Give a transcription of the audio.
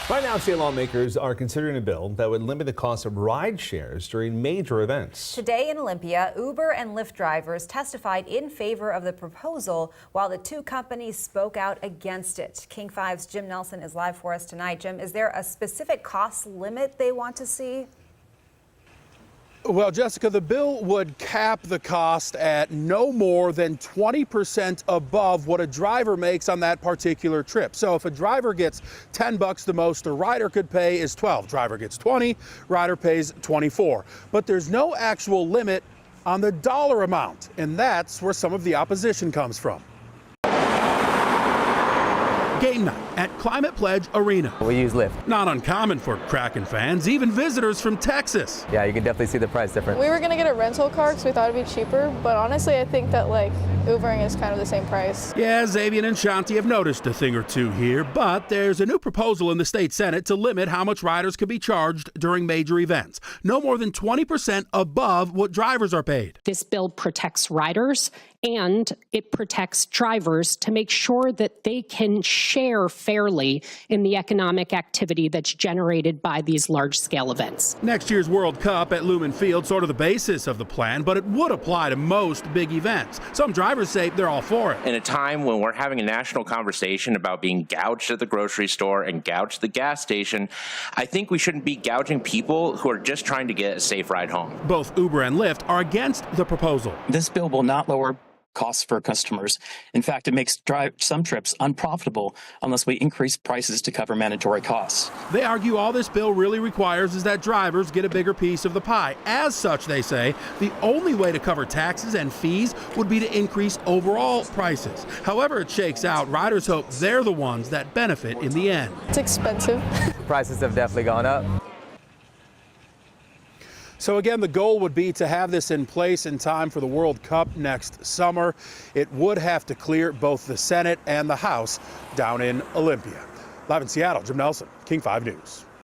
Right now, state lawmakers are considering a bill that would limit the cost of rideshares during major events. Today in Olympia, Uber and Lyft drivers testified in favor of the proposal while the two companies spoke out against it. King 5's Jim Nelson is live for us tonight. Jim, is there a specific cost limit they want to see? Well, Jessica, the bill would cap the cost at no more than 20% above what a driver makes on that particular trip. So if a driver gets $10, the most a rider could pay is $12. Driver gets $20, rider pays $24. But there's no actual limit on the dollar amount, and that's where some of the opposition comes from. Game night at Climate Pledge Arena. We use Lyft. Not uncommon for Kraken fans, even visitors from Texas. Yeah, you can definitely see the price difference. We were going to get a rental car because we thought it'd be cheaper, but honestly, I think that Ubering is kind of the same price. Yeah, Xavier and Shanti have noticed a thing or two here, but there's a new proposal in the state Senate to limit how much riders can be charged during major events. No more than 20% above what drivers are paid. This bill protects riders and it protects drivers to make sure that they can share fairly in the economic activity that's generated by these large-scale events. Next year's World Cup at Lumen Field, sort of the basis of the plan, but it would apply to most big events. Some drivers say they're all for it. In a time when we're having a national conversation about being gouged at the grocery store and gouged at the gas station, I think we shouldn't be gouging people who are just trying to get a safe ride home. Both Uber and Lyft are against the proposal. This bill will not lower costs for customers. In fact, it makes some trips unprofitable unless we increase prices to cover mandatory costs. They argue all this bill really requires is that drivers get a bigger piece of the pie. As such, they say, the only way to cover taxes and fees would be to increase overall prices. However it shakes out, riders hope they're the ones that benefit in the end. It's expensive. Prices have definitely gone up. So again, the goal would be to have this in place in time for the World Cup next summer. It would have to clear both the Senate and the House down in Olympia. Live in Seattle, Jim Nelson, King 5 News.